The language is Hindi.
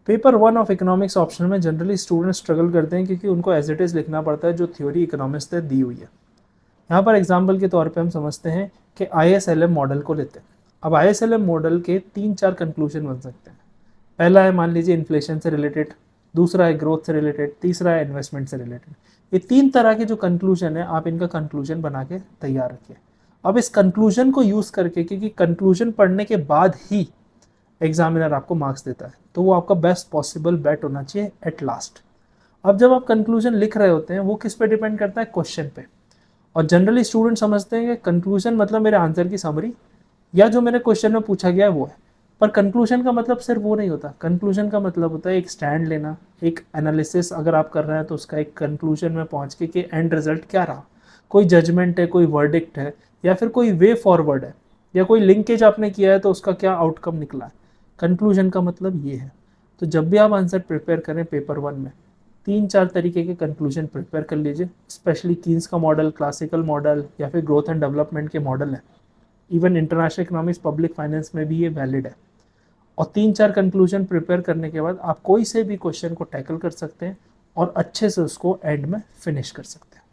पेपर 1 ऑफ इकोनॉमिक्स ऑप्शन में जनरली स्टूडेंट स्ट्रगल करते हैं क्योंकि उनको एज इट इज़ लिखना पड़ता है जो थ्योरी इकोनॉमिक्स ने दी हुई है। यहाँ पर एग्जाम्पल के तौर पे हम समझते हैं कि ISLM मॉडल को लेते हैं। अब ISLM मॉडल के 3-4 कंक्लूजन बन सकते हैं। पहला है मान लीजिए इन्फ्लेशन से रिलेटेड, दूसरा है ग्रोथ से रिलेटेड, तीसरा है इन्वेस्टमेंट से रिलेटेड। ये 3 तरह के जो कंक्लूजन है आप इनका कंक्लूजन बना के तैयार रखिए। अब इस कंक्लूजन को यूज़ करके, क्योंकि कंक्लूजन पढ़ने के बाद ही एग्जामिनर आपको मार्क्स देता है, तो वो आपका बेस्ट पॉसिबल बेट होना चाहिए एट लास्ट। अब जब आप कंक्लूजन लिख रहे होते हैं वो किस पे डिपेंड करता है, क्वेश्चन पे। और जनरली स्टूडेंट समझते हैं कि कंक्लूजन मतलब मेरे आंसर की समरी या जो मेरे क्वेश्चन में पूछा गया है वो है। पर कंक्लूजन का मतलब सिर्फ वो नहीं होता। कंक्लूजन का मतलब होता है एक स्टैंड लेना, एक एनालिसिस अगर आप कर रहे हैं तो उसका एक कंक्लूजन में पहुंच के कि एंड रिजल्ट क्या रहा। कोई जजमेंट है, कोई वर्डिक्ट है, या फिर कोई वे फॉरवर्ड है, या कोई लिंकेज आपने किया है तो उसका क्या आउटकम निकला है। कंक्लूजन का मतलब ये है। तो जब भी आप आंसर प्रिपेयर करें पेपर 1 में, 3-4 तरीके के कंक्लूजन प्रिपेयर कर लीजिए। स्पेशली कीन्स का मॉडल, क्लासिकल मॉडल, या फिर ग्रोथ एंड डेवलपमेंट के मॉडल है। Even international economics, public finance में भी ये वैलिड है। और 3-4 कंक्लूजन प्रिपेयर करने के बाद आप कोई से भी क्वेश्चन को टैकल कर सकते हैं और अच्छे से उसको एंड में फिनिश कर सकते हैं।